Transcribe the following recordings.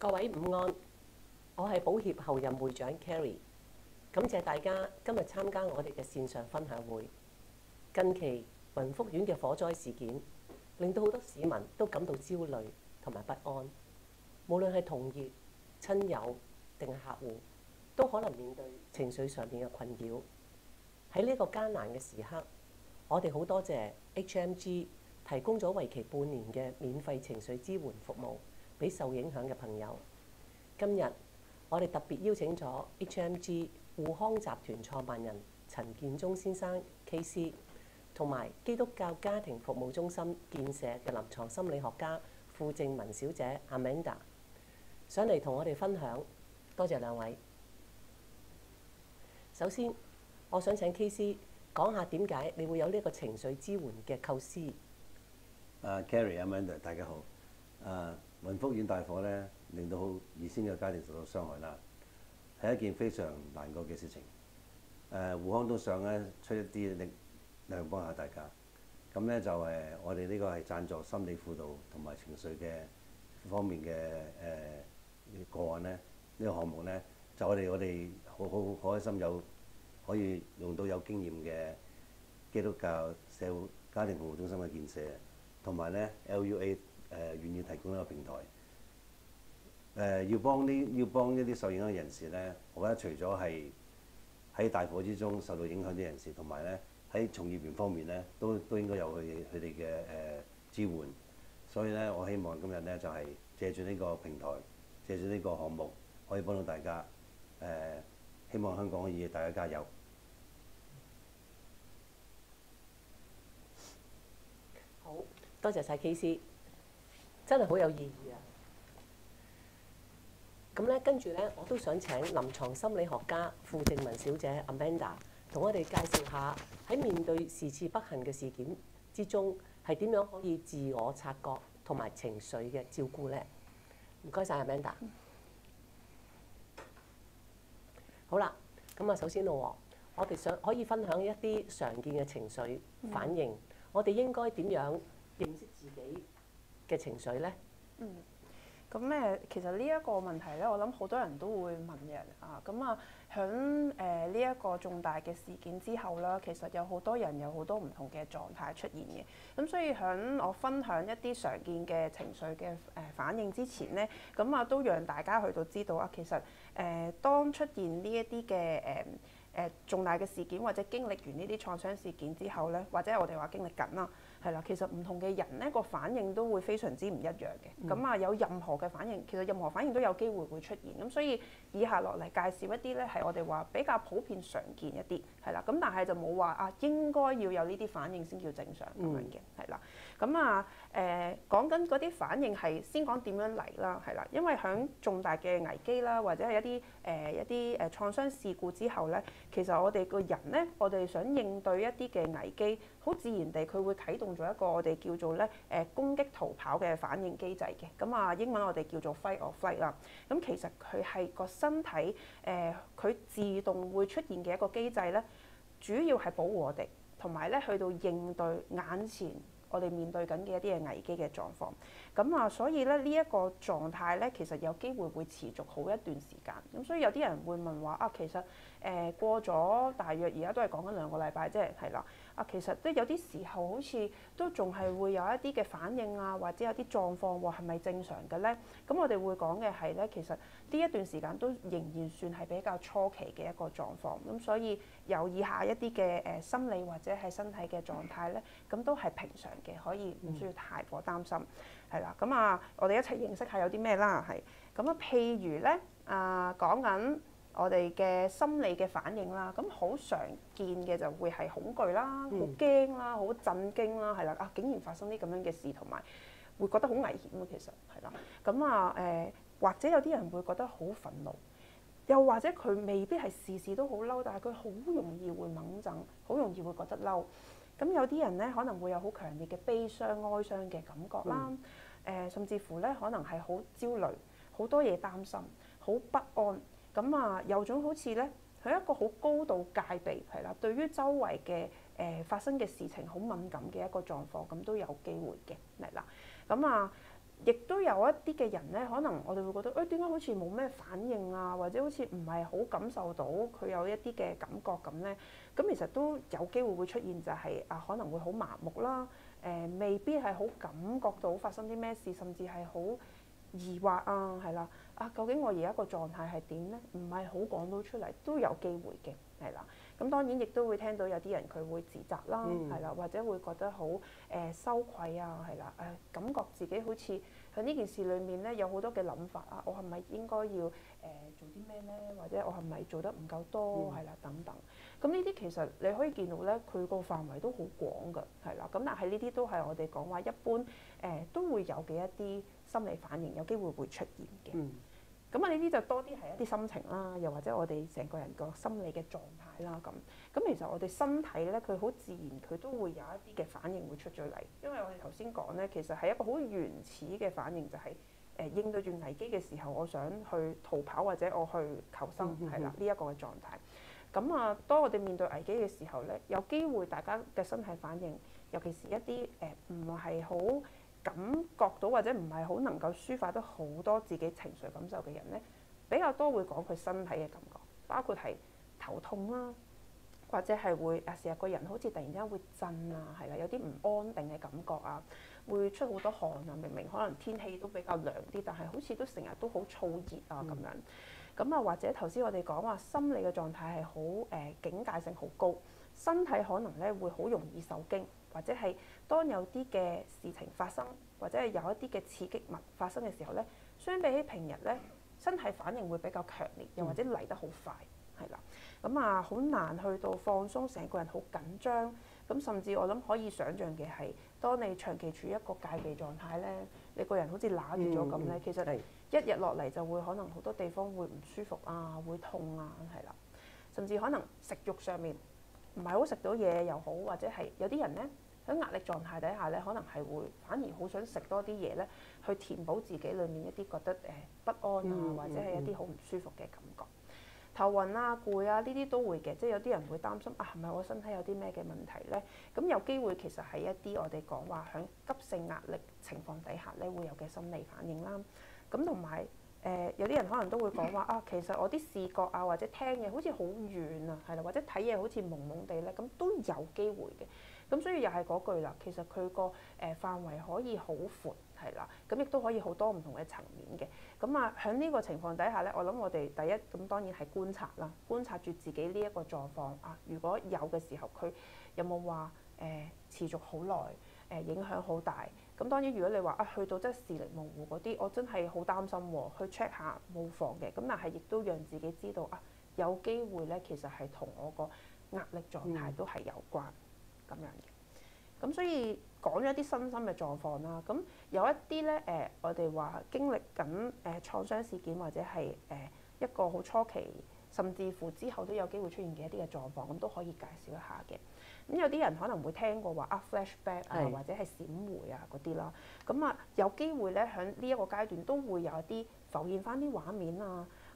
各位午安，我係保協候任會長 Carrie， 感謝大家今日參加我哋嘅線上分享會。近期雲福苑嘅火災事件，令到好多市民都感到焦慮同埋不安，無論係同業、親友定係客戶，都可能面對情緒上面嘅困擾。喺呢個艱難嘅時刻，我哋好多謝 HMG 提供咗為期半年嘅免費情緒支援服務俾受影響嘅朋友。今日我哋特別邀請咗 HMG 護康集團創辦人陳建忠先生 KC， 同埋基督教家庭服務中心建社嘅臨床心理學家傅靜雯小姐 Amanda 上嚟同我哋分享。多謝兩位。首先，我想請 KC 講下點解你會有呢個情緒支援嘅構思。Carrie、Amanda， 大家好。雲福苑大火咧，令到二千個家庭受到傷害啦，係一件非常難過嘅事情。護康都想咧出一啲力量幫下大家。咁咧就我哋呢個係贊助心理輔導同埋情緒嘅方面嘅個案咧，呢個項目咧就我哋好開心可以用到有經驗嘅基督教社會家庭服務中心嘅建社，同埋咧 LUA 願意提供一個平台。要幫一啲受影響嘅人士咧，我覺得除咗係喺大火之中受到影響啲人士，同埋咧喺從業員方面咧，都應該有佢哋嘅支援。所以咧，我希望今日咧就係借住呢個平台，借住呢個項目，可以幫到大家。希望香港可以大家加油。好，多謝晒 KC， 真係好有意義啊！咁咧，跟住咧，我都想請臨床心理學家傅靜雯小姐 Amanda 同我哋介紹下喺面對事次不幸嘅事件之中，係點樣可以自我察覺同埋情緒嘅照顧咧？唔該晒 Amanda。好啦，咁啊，首先咯，我哋可以分享一啲常見嘅情緒反應。我哋應該點樣認識自己嘅情緒咧？咁咧，其實呢一個問題咧，我諗好多人都會問嘅啊。咁啊，響呢一個重大嘅事件之後啦，其實有好多人有好多唔同嘅狀態出現嘅。咁所以響我分享一啲常見嘅情緒嘅反應之前咧，咁啊都讓大家去到知道啊，其實當出現呢一啲嘅重大嘅事件或者經歷完呢啲創傷事件之後咧，或者我哋話經歷緊啦，係啦，其實唔同嘅人咧個反應都會非常之唔一樣嘅。咁啊，有任何嘅反應，其實任何反應都有機會出現。咁所以以下落嚟介紹一啲咧係我哋話比較普遍常見一啲，係啦。咁但係就冇話啊應該要有呢啲反應先叫正常咁樣嘅，係啦。咁啊講緊嗰啲反應係先講點樣嚟啦，係啦。因為喺重大嘅危機啦，或者係一啲創傷事故之後咧，其實我哋個人咧，我哋想應對一啲嘅危機，好自然地佢會啟動咗一個我哋叫做咧攻擊逃跑嘅反應機制嘅。咁啊英文我哋叫做 fight or flight 啦。咁其實佢係個身體佢自動會出現嘅一個機制咧，主要係保護我哋，同埋咧去到應對眼前我哋面對緊嘅一啲嘅危機嘅狀況。咁啊，所以咧呢一個狀態咧，其實有機會會持續好一段時間。咁所以有啲人會問話啊，其實過咗大約而家都係講緊2個禮拜啫，係啦。啊，其實都有啲時候好似都仲係會有一啲嘅反應啊，或者有啲狀況喎，係咪正常嘅咧？咁我哋會講嘅係咧，其實呢一段時間都仍然算係比較初期嘅一個狀況。咁所以有以下一啲嘅心理或者係身體嘅狀態咧，咁都係平常嘅，可以唔需要太過擔心。係啦，咁啊，我哋一齊認識下有啲咩啦，係咁啊，譬如咧講緊我哋嘅心理嘅反應啦，咁好常見嘅就會係恐懼啦、好驚啦、好震驚啦，係啦啊，竟然發生啲咁樣嘅事，同埋會覺得好危險啊，其實係啦，咁啊或者有啲人會覺得好憤怒，又或者佢未必係事事都好嬲，但係佢好容易會掹震，好容易會覺得嬲。咁有啲人咧可能會有好強烈嘅悲傷、哀傷嘅感覺啦，甚至乎咧可能係好焦慮、好多嘢擔心、好不安。咁啊，有種好似咧佢一個好高度戒備，係啦，對於周圍嘅發生嘅事情好敏感嘅一個狀況，咁都有機會嘅，係啦。咁啊，亦都有一啲嘅人咧，可能我哋會覺得，點解好似冇咩反應啊，或者好似唔係好感受到佢有一啲嘅感覺咁咧？咁其實都有機會會出現就係可能會好麻木啦，未必係好感覺到發生啲咩事，甚至係好疑惑啊，係啦，究竟我而家個狀態係點咧？唔係好講到出嚟，都有機會嘅，係啦。咁當然亦都會聽到有啲人佢會自責啦，係啦，或者會覺得好羞愧啊，係啦，感覺自己好似喺呢件事裡面咧有好多嘅諗法我係咪應該要做啲咩咧？或者我係咪做得唔夠多？係啦，等等。咁呢啲其實你可以見到咧，佢個範圍都好廣㗎，係啦。咁但係呢啲都係我哋講話一般都會有嘅一啲心理反應，有機會會出現嘅。咁呢啲就多啲係一啲心情啦，又或者我哋成個人個心理嘅狀態啦咁。咁其實我哋身體咧，佢好自然佢都會有一啲嘅反應會出咗嚟，因為我哋頭先講咧，其實係一個好原始嘅反應，就係應對住危機嘅時候，我想去逃跑或者我去求生，係啦呢一個嘅狀態。咁當我哋面對危機嘅時候咧，有機會大家嘅身體反應，尤其是一啲唔係好感覺到或者唔係好能夠抒發得好多自己情緒感受嘅人咧，比較多會講佢身體嘅感覺，包括係頭痛啦，或者係會成日個人好似突然之間會震啊，係啦，有啲唔安定嘅感覺啊，會出好多汗啊，明明可能天氣都比較涼啲，但係好似都成日都好燥熱啊咁樣。咁或者頭先我哋講話心理嘅狀態係好警戒性好高，身體可能咧會好容易受驚，或者係當有啲嘅事情發生，或者係有一啲嘅刺激物發生嘅時候咧，相比起平日咧，身體反應會比較強烈，又或者嚟得好快，係啦。咁好難去到放鬆，成個人好緊張。咁甚至我諗可以想像嘅係，當你長期處於一個戒備狀態咧，你個人好似揦住咗咁咧，其實一日落嚟就會可能好多地方會唔舒服啊，會痛啊，係啦，甚至可能食慾上面唔係好食到嘢又好，或者係有啲人咧喺壓力狀態底下咧，可能係會反而好想食多啲嘢咧，去填補自己裡面一啲覺得不安啊，或者係一啲好唔舒服嘅感覺。頭暈啊、攰啊，呢啲都會嘅，即係有啲人會擔心係咪我身體有啲咩嘅問題咧？咁有機會其實係一啲我哋講話喺急性壓力情況底下咧會有嘅心理反應啦。咁同埋有啲人可能都會講話其實我啲視覺啊或者聽嘢好似好遠啊，係啦，或者睇嘢好似朦朦地咧，咁都有機會嘅。咁所以又係嗰句啦，其實佢個範圍可以好闊，係啦，咁亦都可以好多唔同嘅層面嘅。咁喺呢個情況底下咧，我諗我哋第一咁當然係觀察啦，觀察住自己呢一個狀況如果有嘅時候，佢有冇話持續好耐，影響好大。咁當然如果你話去到真係視力模糊嗰啲，我真係好擔心喎，去 check 下冇妨嘅。咁但係亦都讓自己知道有機會咧，其實係同我個壓力狀態都係有關咁樣嘅。咁所以講咗一啲身心嘅狀況啦。咁有一啲咧我哋話經歷緊創傷事件或者係一個好初期，甚至乎之後都有機會出現嘅一啲嘅狀況，咁都可以介紹一下嘅。咁有啲人可能會聽過話flashback或者係閃回嗰啲啦。咁有機會咧喺呢一個階段都會有一啲浮現翻啲畫面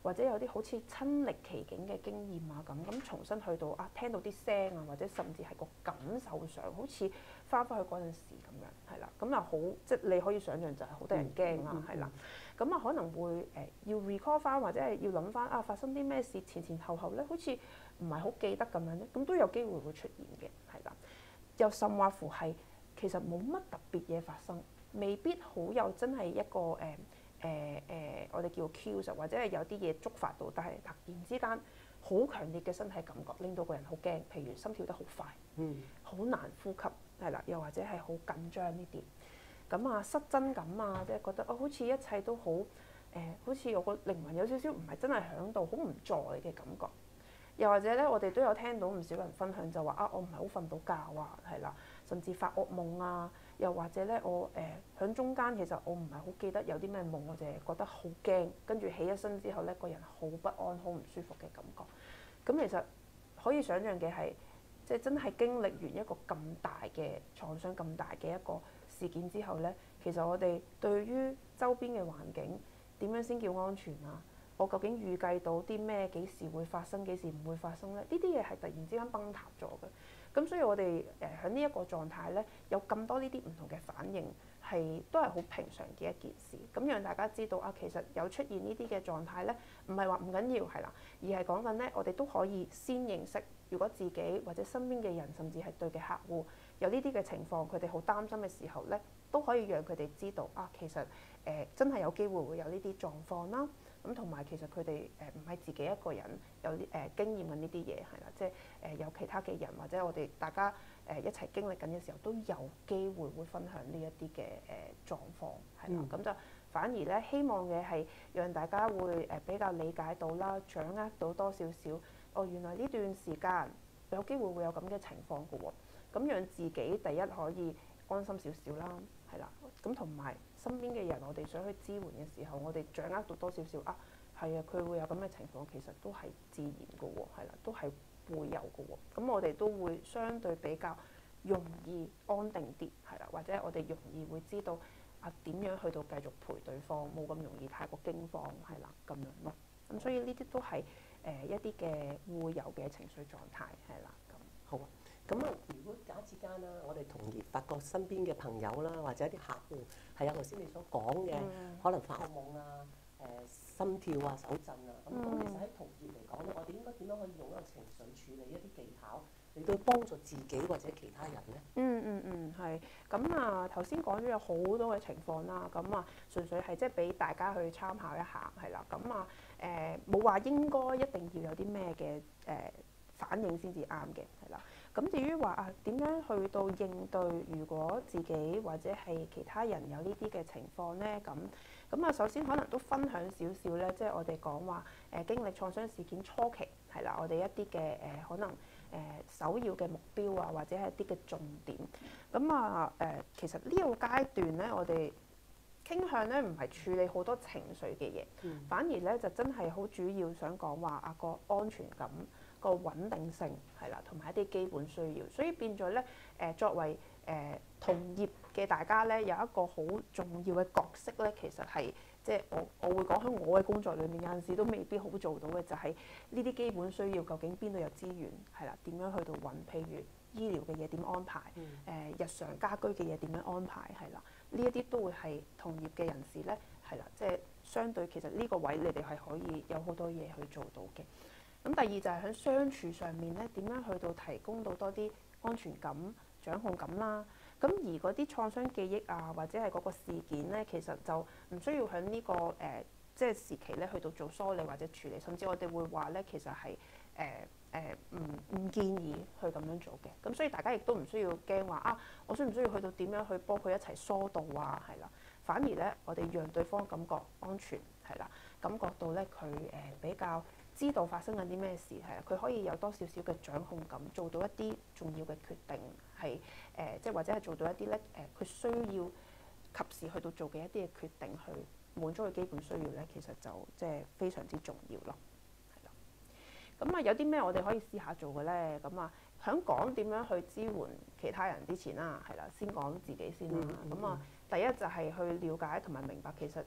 或者有啲好似親歷其境嘅經驗咁重新去到聽到啲聲或者甚至係個感受上好似翻返去嗰陣時咁樣，係啦。咁好即係你可以想像就係好得人驚係啦。咁可能會要 recall 翻或者係要諗翻發生啲咩事前後後咧，好似唔係好記得咁樣咧，咁都有機會會出現嘅，係啦。又甚或乎係其實冇乜特別嘢發生，未必好有真係一個我哋叫 cue 或者係有啲嘢觸發到，但係突然之間好強烈嘅身體感覺，令到個人好驚，譬如心跳得好快，好難呼吸，係啦，又或者係好緊張呢啲。咁失真感即係覺得好似一切都好好似我個靈魂有少少唔係真係響度，好唔在嘅感覺。又或者咧，我哋都有聽到唔少人分享就話我唔係好瞓到覺係啦，甚至發噩夢又或者咧我響中間其實我唔係好記得有啲咩夢，我淨係覺得好驚，跟住起一身之後咧個人好不安、好唔舒服嘅感覺。咁其實可以想像嘅係，即係真係經歷完一個咁大嘅創傷、咁大嘅一個事件之後咧，其實我哋對於周邊嘅環境點樣先叫安全我究竟預計到啲咩？幾時會發生？幾時唔會發生咧？呢啲嘢係突然之間崩塌咗嘅。咁所以我哋喺呢一個狀態咧，有咁多呢啲唔同嘅反應，都係好平常嘅一件事。咁讓大家知道啊，其實有出現呢啲嘅狀態咧，唔係話唔緊要係啦，而係講緊咧，我哋都可以先認識，如果自己或者身邊嘅人，甚至係對嘅客戶有呢啲嘅情況，佢哋好擔心嘅時候咧，都可以讓佢哋知道啊，其實真係有機會會有呢啲狀況啦。咁同埋其實佢哋唔係自己一個人有經驗緊呢啲嘢係啦，即係有其他嘅人或者我哋大家一齊經歷緊嘅時候，都有機會會分享呢一啲嘅狀況係啦。咁就反而咧，希望嘅係讓大家會比較理解到啦，掌握到多少少哦，原來呢段時間有機會會有咁嘅情況嘅喎。咁讓自己第一可以安心少少啦，係啦。咁同埋身邊嘅人，我哋想去支援嘅時候，我哋掌握到多少少啊，係啊，佢會有咁嘅情況，其實都係自然嘅喎，係啦，都係會有嘅喎。咁我哋都會相對比較容易安定啲，係啦，或者我哋容易會知道啊點樣去到繼續陪對方，冇咁容易太過驚慌，係啦，咁樣咯。咁所以呢啲都係一啲嘅會有嘅情緒狀態，係啦，咁好啊。咁啊，如果假設間啦，我哋同業發覺身邊嘅朋友啦，或者一啲客戶係有頭先你所講嘅，可能發惡夢啊、心跳啊、手震啊，咁其實喺同業嚟講咧，我哋應該點樣可以用一個情緒處理一啲技巧嚟到幫助自己或者其他人咧？係。咁啊，頭先講咗有好多嘅情況啦，咁啊，純粹係即係俾大家去參考一下，係啦。咁啊，冇話應該一定要有啲咩嘅反應先至啱嘅，係啦。咁至於話啊，點樣去到應對？如果自己或者係其他人有呢啲嘅情況咧，咁啊，首先可能都分享少少咧，即係我哋講話經歷創傷事件初期係啦，我哋一啲嘅可能首要嘅目標啊，或者係一啲嘅重點。咁啊其實呢個階段咧，我哋傾向咧唔係處理好多情緒嘅嘢，反而咧就真係好主要想講話啊個安全感、個穩定性係啦，同埋一啲基本需要，所以變咗咧作為同業嘅大家咧，有一個好重要嘅角色咧，其實係即係我會講喺我嘅工作裏面有陣時都未必好做到嘅，就係呢啲基本需要究竟邊度有資源係啦，點樣去到揾？譬如醫療嘅嘢點安排，日常家居嘅嘢點樣安排係啦，呢一啲都會係同業嘅人士咧係啦，即係相對其實呢個位你哋係可以有好多嘢去做到嘅。咁第二就係喺相處上面咧，點樣去到提供到多啲安全感、掌控感啦。咁而嗰啲創傷記憶啊，或者係嗰個事件咧，其實就唔需要喺呢個即係時期咧去到做梳理或者處理，甚至我哋會話咧，其實係唔建議去咁樣做嘅。咁所以大家亦都唔需要驚話啊，我需唔需要去到點樣去幫佢一齊疏導啊？係啦，反而咧我哋讓對方感覺安全係啦，感覺到咧佢比較知道發生緊啲咩事係啊，佢可以有多少少嘅掌控感，做到一啲重要嘅決定係即係或者係做到一啲咧佢需要及時去到做嘅一啲嘅決定，去滿足佢基本需要咧，其實就即係非常之重要咯，係啦。咁啊有啲咩我哋可以試下做嘅咧？咁啊響講點樣去支援其他人之前啦，係啦，先講自己先啦。咁啊第一就係去了解同埋明白，其實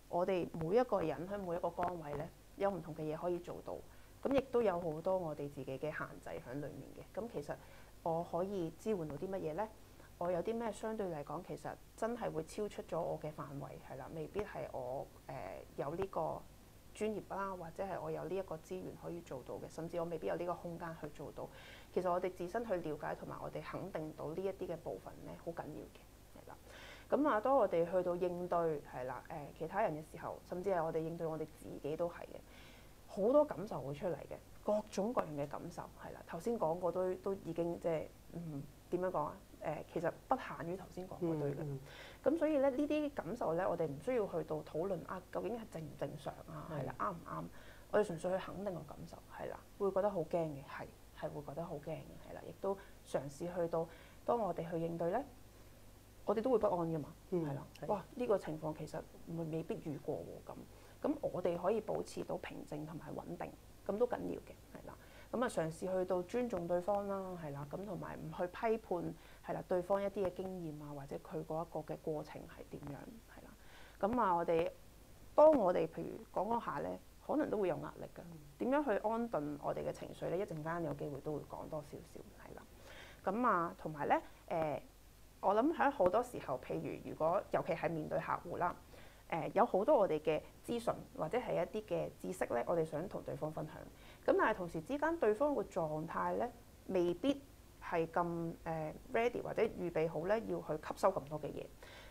我哋每一個人喺每一個崗位咧，有唔同嘅嘢可以做到，咁亦都有好多我哋自己嘅限制喺裡面嘅。咁其實我可以支援到啲乜嘢呢？我有啲咩相對嚟講，其實真係會超出咗我嘅範圍，係啦，未必係我有呢個專業啦，或者係我有呢一個資源可以做到嘅，甚至我未必有呢個空間去做到。其實我哋自身去了解同埋我哋肯定到呢一啲嘅部分咧，好緊要嘅，係啦。咁啊，當我哋去到應對係啦其他人嘅時候，甚至係我哋應對我哋自己都係嘅，好多感受會出嚟嘅，各種各樣嘅感受係啦。頭先講過都已經即係點樣講啊？其實不限於頭先講嗰堆嘅。咁所以咧呢啲感受咧，我哋唔需要去到討論啊，究竟係正唔正常啊？係啦，啱唔啱？我哋純粹去肯定個感受係啦，會覺得好驚嘅，係會覺得好驚嘅，係啦，亦都嘗試去到當我哋去應對咧，我哋都會不安㗎嘛，係啦。哇！呢個情況其實未必遇過喎咁我哋可以保持到平靜同埋穩定，咁都緊要嘅，係啦。咁啊嘗試去到尊重對方啦，係啦，咁同埋唔去批判係啦對方一啲嘅經驗啊，或者佢嗰一個嘅過程係點樣係啦。咁啊當我哋譬如講下咧，可能都會有壓力㗎。點樣去安頓我哋嘅情緒咧？一陣間有機會都會講多少少係啦。咁啊同埋咧我諗喺好多時候，譬如如果尤其係面對客戶啦，有好多我哋嘅資訊或者係一啲嘅知識咧，我哋想同對方分享。咁但係同時之間，對方個狀態咧未必係咁ready 或者預備好咧，要去吸收咁多嘅嘢，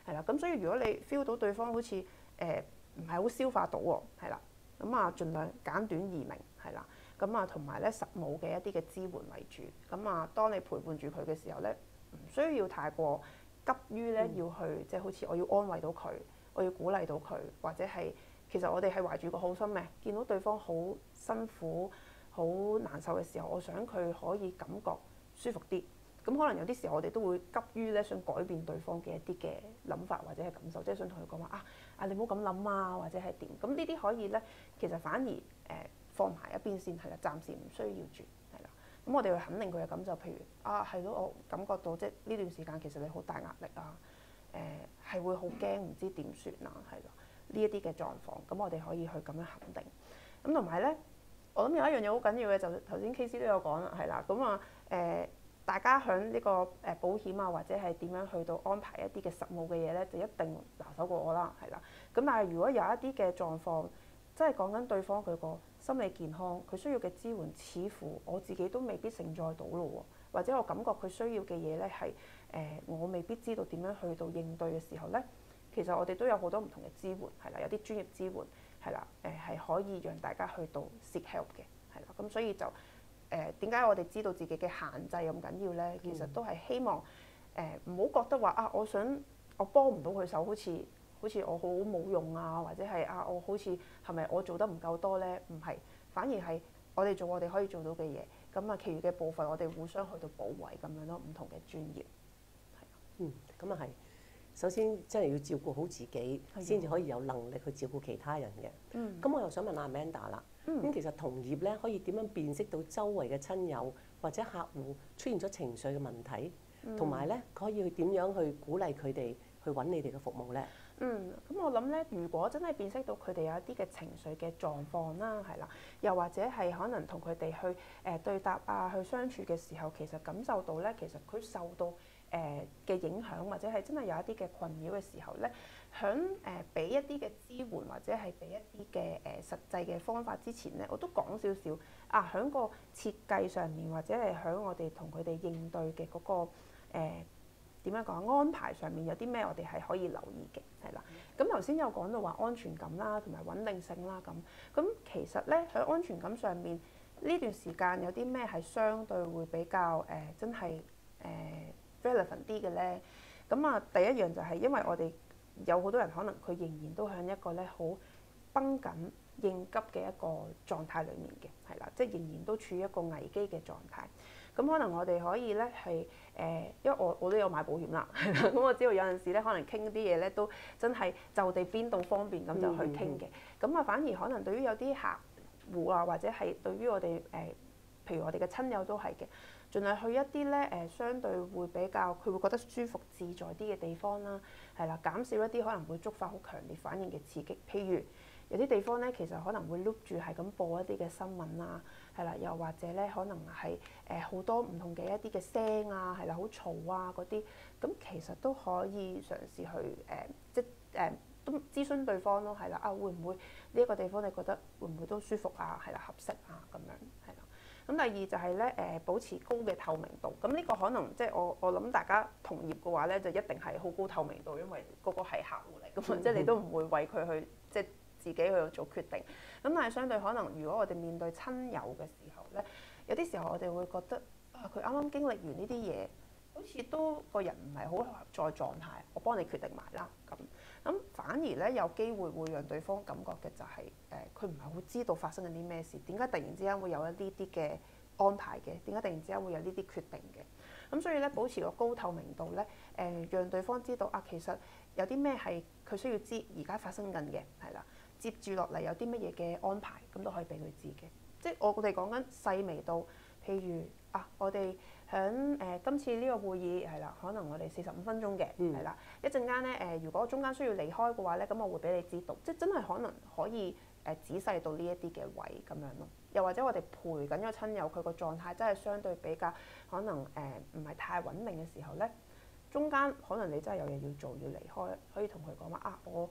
係啦。咁所以如果你 feel 到對方好似唔係好消化到喎，係啦，咁啊盡量簡短易明，係啦。咁啊同埋咧實務嘅一啲嘅支援為主。咁啊，當你陪伴住佢嘅時候咧，唔需要太過急於咧要去即係好似我要安慰到佢，我要鼓勵到佢，或者係其實我哋係懷住個好心嘅，見到對方好辛苦、好難受嘅時候，我想佢可以感覺舒服啲。咁可能有啲時候我哋都會急於咧想改變對方嘅一啲嘅諗法或者係感受，即係想同佢講話你唔好咁諗啊，或者係點。咁呢啲可以咧，其實反而放埋一邊先係啦，暫時唔需要住係啦。咁我哋會肯定佢嘅感受，譬如係咯，我感覺到即係呢段時間其實你好大壓力啊，係會好驚唔知點算啊，係咯，呢一啲嘅狀況，咁我哋可以去咁樣肯定。咁同埋咧，我諗有一樣嘢好緊要嘅，就頭先 KC 都有講啦，係啦，咁大家喺呢個保險啊，或者係點樣去到安排一啲嘅實務嘅嘢咧，就一定拿手過我啦，係啦。咁但係如果有一啲嘅狀況，即係講緊對方佢個心理健康，佢需要嘅支援，似乎我自己都未必承載到咯喎，或者我感覺佢需要嘅嘢咧係我未必知道點樣去到應對嘅時候咧，其實我哋都有好多唔同嘅支援，係啦，有啲專業支援係啦，係可以讓大家去到 seek help 嘅，係啦，咁所以就點解我哋知道自己嘅限制咁緊要咧？其實都係希望唔好覺得話我幫唔到佢手，好似我好冇用啊，或者係我好似係咪我做得唔夠多咧？唔係，反而係我哋做我哋可以做到嘅嘢，咁啊，其餘嘅部分我哋互相去到補位咁樣咯，唔同嘅專業。咁啊係。首先真係要照顧好自己，先至可以有能力去照顧其他人嘅。咁我又想問阿 Amanda 啦。咁其實同業咧可以點樣辨識到周圍嘅親友或者客戶出現咗情緒嘅問題，同埋咧可以去點樣去鼓勵佢哋去揾你哋嘅服務咧？咁我諗咧，如果真係辨識到佢哋有一啲嘅情緒嘅狀況啦，係啦，又或者係可能同佢哋去對答啊，去相處嘅時候，其實感受到咧，其實佢受到嘅影響，或者係真係有一啲嘅困擾嘅時候咧，響俾一啲嘅支援或者係俾一啲嘅實際嘅方法之前咧，我都講少少響個設計上面，或者係響我哋同佢哋應對嘅嗰個點樣講安排上面有啲咩我哋係可以留意嘅，係啦。咁頭先有講到話安全感啦，同埋穩定性啦，咁其實咧喺安全感上面呢段時間有啲咩係相對會比較真係relevant 啲嘅咧？咁第一樣就係因為我哋有好多人可能佢仍然都喺一個咧好繃緊應急嘅一個狀態裡面嘅，係啦，即係仍然都處於一個危機嘅狀態。咁可能我哋可以咧係因為我都有買保險啦，咁我知道有陣時咧可能傾啲嘢咧都真係就地邊度方便咁就去傾嘅。咁反而可能對於有啲客戶啊，或者係對於我哋譬如我哋嘅親友都係嘅，盡量去一啲咧相對會比較佢會覺得舒服自在啲嘅地方啦，係啦，減少一啲可能會觸發好強烈反應嘅刺激，譬如有啲地方咧其實可能會 loop 住係咁播一啲嘅新聞啊，係啦，又或者咧可能係好多唔同嘅一啲嘅聲啊，係啦，好嘈啊嗰啲，咁其實都可以嘗試去都諮詢對方咯，係啦，會唔會呢一個地方你覺得會唔會都舒服啊，係啦，合適啊咁樣，係啦。咁第二就係咧保持高嘅透明度，咁呢個可能即係我諗大家同業嘅話咧就一定係好高透明度，因為個個係客戶嚟㗎嘛，即係你都唔會為佢去即係自己去做決定。咁但係相對可能如果我哋面對親友嘅時候咧，有啲時候我哋會覺得佢啱啱經歷完呢啲嘢，好似都個人唔係好在狀態，我幫你決定埋啦咁反而咧有機會會讓對方感覺嘅就係佢唔係好知道發生緊啲咩事，點解突然之間會有一啲啲嘅安排嘅，點解突然之間會有呢啲決定嘅。咁所以咧保持個高透明度咧讓對方知道其實有啲咩係佢需要知而家發生緊嘅，係啦，接住落嚟有啲乜嘢嘅安排，咁都可以俾佢知嘅。即係我哋講緊細微到，譬如我哋喺今次呢個會議係啦，可能我哋45分鐘嘅係啦，一陣間咧如果中間需要離開嘅話咧，咁我會俾你知道，即係真係可能可以仔細到呢一啲嘅位咁樣咯。又或者我哋陪緊個親友，佢個狀態真係相對比較可能唔係太穩定嘅時候咧，中間可能你真係有嘢要做要離開，可以同佢講話啊，我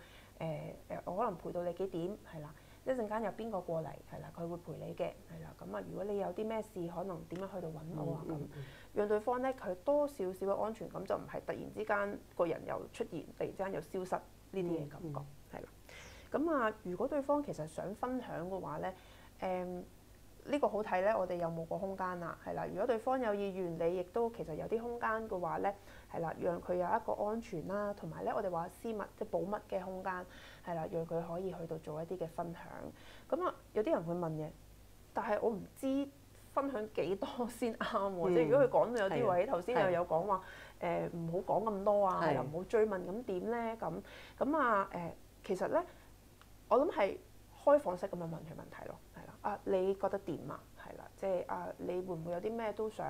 可能陪到你幾點係啦。一陣間有邊個過嚟係啦，佢會陪你嘅係啦。咁啊，如果你有啲咩事，可能點樣去到揾我啊咁，讓對方咧佢多少少嘅安全感，就唔係突然之間個人又出現，突然之間又消失呢啲嘅感覺係啦。咁啊，如果對方其實想分享嘅話咧，呢個好睇咧，我哋有冇個空間啦，係啦。如果對方有意願，你亦都其實有啲空間嘅話咧，係啦，讓佢有一個安全啦，同埋咧，我哋話私密即係保密嘅空間，係啦，讓佢可以去到做一啲嘅分享。咁啊，有啲人會問嘅，但係我唔知分享幾多先啱喎。即係如果佢講到有啲位，頭先又有講話唔好講咁多啊，係啦，唔好追問，咁點咧？咁啊其實咧，我諗係開放式咁樣問佢問題咯，係啦。啊，你覺得點啊？係啦，即係啊，你會唔會有啲咩都想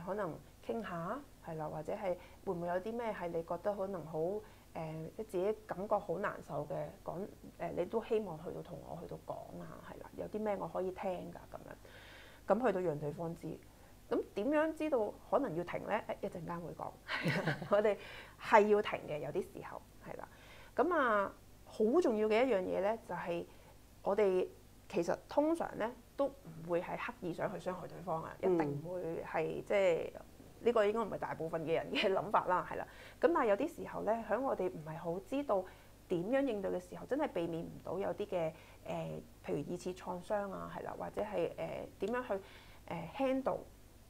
可能傾下係啦，或者係會唔會有啲咩係你覺得可能好自己感覺好難受嘅講你都希望去到同我去到講啊，係啦，有啲咩我可以聽㗎咁樣，咁去到讓對方知。咁點樣知道可能要停咧？一陣間會講，我哋係要停嘅，有啲時候係啦。咁啊，好重要嘅一樣嘢咧，就係我哋其實通常咧都唔會係刻意想去傷害對方啊，一定唔會係即係呢個應該唔係大部分嘅人嘅諗法啦，係啦。咁但係有啲時候咧，喺我哋唔係好知道點樣應對嘅時候，真係避免唔到有啲嘅譬如二次創傷啊，係啦，或者係點樣去handle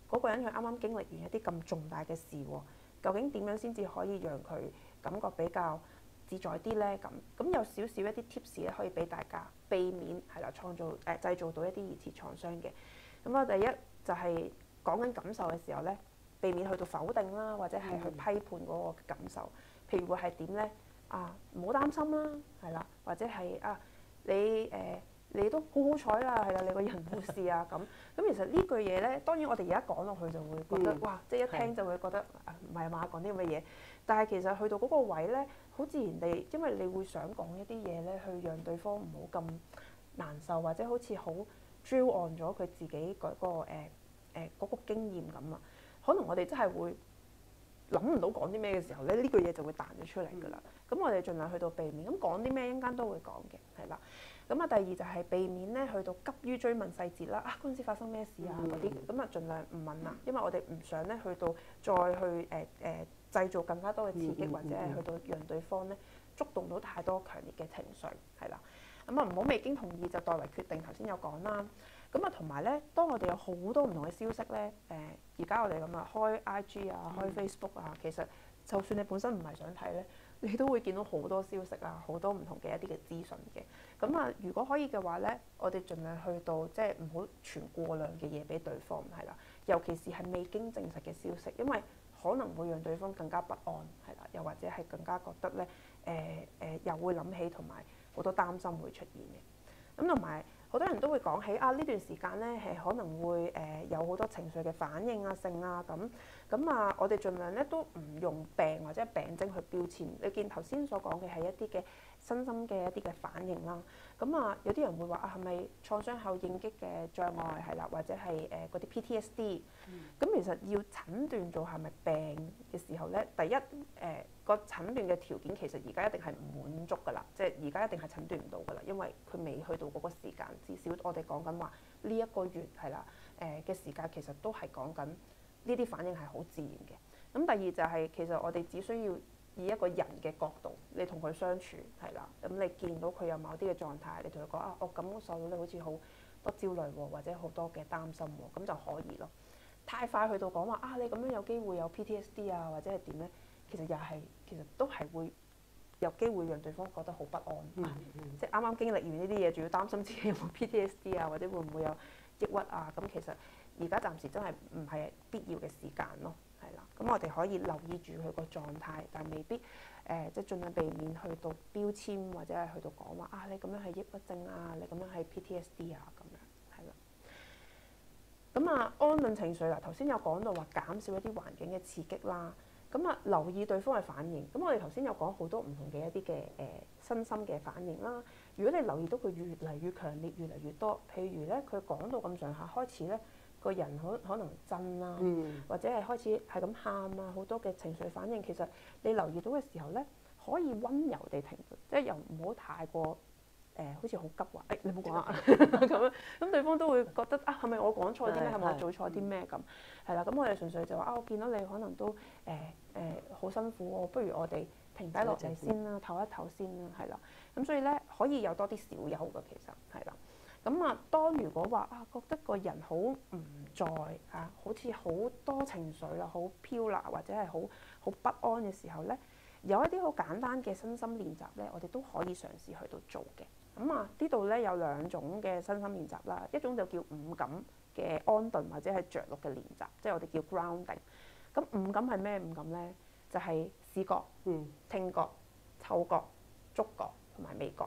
嗰個人佢啱啱經歷完一啲咁重大嘅事喎，究竟點樣先至可以讓佢感覺比較自在啲咧？咁有少少一啲 tips 咧，可以俾大家避免係啦，製造到一啲二次創傷嘅。咁啊，第一就係講緊感受嘅時候咧，避免去到否定啦，或者係去批判嗰個感受。譬如會係點咧？啊，唔好擔心啦，係啦，或者係啊，你都好好彩啦，係啦，你個人冇事啊咁。咁其實呢句嘢咧，當然我哋而家講落去就會覺得哇，即係一聽就會覺得唔係嘛，講啲咁嘅嘢。但係其實去到嗰個位咧，好自然地，因為你會想講一啲嘢咧，去讓對方唔好咁難受，或者好似好 drill on 咗佢自己嗰個經驗咁啊。可能我哋真係會諗唔到講啲咩嘅時候咧，呢句嘢就會彈咗出嚟㗎啦。咁我哋盡量去到避免，咁講啲咩一陣間都會講嘅，係啦。咁啊，第二就係避免咧去到急於追問細節啦。啊，嗰陣時發生咩事啊嗰啲，咁啊盡量唔問啦，因為我哋唔想咧去到再去製造更加多嘅刺激，或者係去到讓對方咧觸動到太多強烈嘅情緒，係啦。咁啊唔好未經同意就代為決定，頭先有講啦。咁啊同埋咧，當我哋有好多唔同嘅消息咧，而家我哋咁啊開 IG 啊，開 Facebook 啊，其實就算你本身唔係想睇咧，你都會見到好多消息啊，好多唔同嘅一啲嘅資訊嘅。咁啊，如果可以嘅話咧，我哋盡量去到即係唔好傳過量嘅嘢俾對方，係啦。尤其是係未經證實嘅消息，因為可能會讓對方更加不安，係啦，又或者係更加覺得咧又會諗起同埋好多擔心會出現嘅。咁同埋好多人都會講起啊，呢段時間咧係可能會有好多情緒嘅反應啊、性啊咁啊，我哋盡量咧都唔用病或者病徵去標籤。你見頭先所講嘅係一啲嘅身心嘅一啲嘅反應啦。咁啊，有啲人會話啊，係咪創傷後應激嘅障礙係啦，或者係嗰啲 PTSD。咁其實要診斷做係咪病嘅時候咧，第一個診斷嘅條件其實而家一定係唔滿足㗎啦，即係而家一定係診斷唔到㗎啦，因為佢未去到嗰個時間。至少我哋講緊話呢一個月係啦嘅時間，其實都係講緊呢啲反應係好自然嘅。咁第二就係其實我哋只需要以一個人嘅角度，你同佢相處係啦，咁你見到佢有某啲嘅狀態，你同佢講啊，我感受到你好似好多焦慮喎，或者好多嘅擔心喎，咁就可以咯。太快去到講話啊，你咁樣有機會有 PTSD 啊，或者係點咧？其實都係會有機會讓對方覺得好不安，即係啱啱經歷完呢啲嘢，仲要擔心自己有冇 PTSD 啊，或者會唔會有抑鬱啊？咁其實而家暫時真係唔係必要嘅時間咯，係啦。咁我哋可以留意住佢個狀態，但未必即係盡量避免去到標籤或者係去到講話啊，你咁樣係抑鬱症啊，你咁樣係 PTSD 啊咁樣，係啦。咁啊，安頓情緒啦，頭先有講到話減少一啲環境嘅刺激啦。咁啊，留意對方嘅反應。咁我哋頭先有講好多唔同嘅一啲嘅身心嘅反應啦。如果你留意到佢越嚟越強烈、越嚟越多，譬如咧佢講到咁上下開始咧，個人可能震啦，或者係開始係咁喊啊，好多嘅情緒反應。其實你留意到嘅時候咧，可以温柔地停，即係又唔好太過好似好急話，你唔好講啊咁樣，咁對方都會覺得啊，係咪我講錯啲咩？係咪我做錯啲咩咁？係啦，咁我哋純粹就話啊，我見到你可能都好辛苦喎，不如我哋停低落嚟先啦，唞一唞先啦，係啦。咁所以咧可以有多啲小休嘅，其實係啦。咁啊，當如果話啊覺得個人好唔在啊，好似好多情緒啊，好飄啦，或者係好不安嘅時候咧，有一啲好簡單嘅身心練習咧，我哋都可以嘗試去到做嘅。咁啊，呢度咧有2種嘅身心練習啦，一種就叫五感嘅安頓或者係着陸嘅練習，即係我哋叫 grounding。咁五感係咩五感咧？就係視覺、聽覺、嗅覺、觸覺同埋味覺。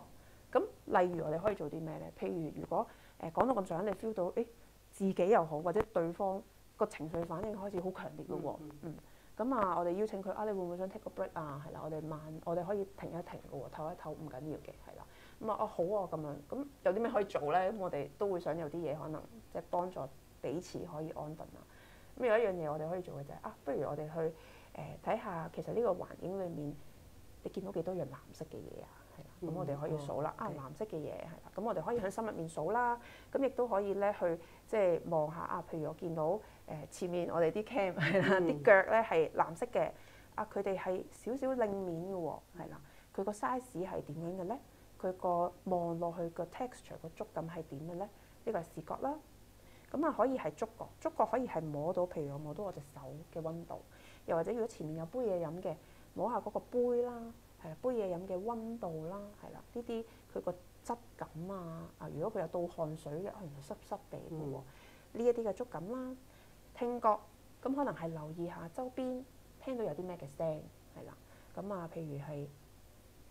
咁例如我哋可以做啲咩咧？譬如如果講到咁上下，你 feel 到自己又好，或者對方個情緒反應開始好強烈咯喎，咁啊，我哋邀請佢啊，你會唔會想 take 個 break 啊？係啦，我哋可以停一停嘅喎，唞一唞唔緊要嘅，係啦。咁啊，好啊，咁樣，咁有啲咩可以做咧？咁我哋都會想有啲嘢可能即係幫助彼此可以安頓啊。咁有一樣嘢我哋可以做嘅就係不如我哋去睇下，其實呢個環境裡面你見到幾多樣藍色嘅嘢啊？係啦，咁我哋可以數啦。藍色嘅嘢係啦，咁我哋可以喺心入面數啦。咁亦都可以咧去即係望下譬如我見到前面我哋啲 cam 係啦，啲腳咧係藍色嘅，佢哋係少少令面嘅喎，係啦，佢個 size 係點樣嘅咧？佢個望落去個 texture 個觸感係點嘅咧？呢個係視覺啦。咁啊可以係觸覺可以係摸到，譬如我摸到我隻手嘅溫度，又或者如果前面有杯嘢飲嘅，摸下嗰個杯啦，係啦，杯嘢飲嘅溫度啦，係啦，呢啲佢個質感啊，如果佢有倒汗水嘅，原來濕濕地嘅喎，呢一啲嘅觸感啦。聽覺咁可能係留意下周邊聽到有啲咩嘅聲，係啦，咁啊譬如係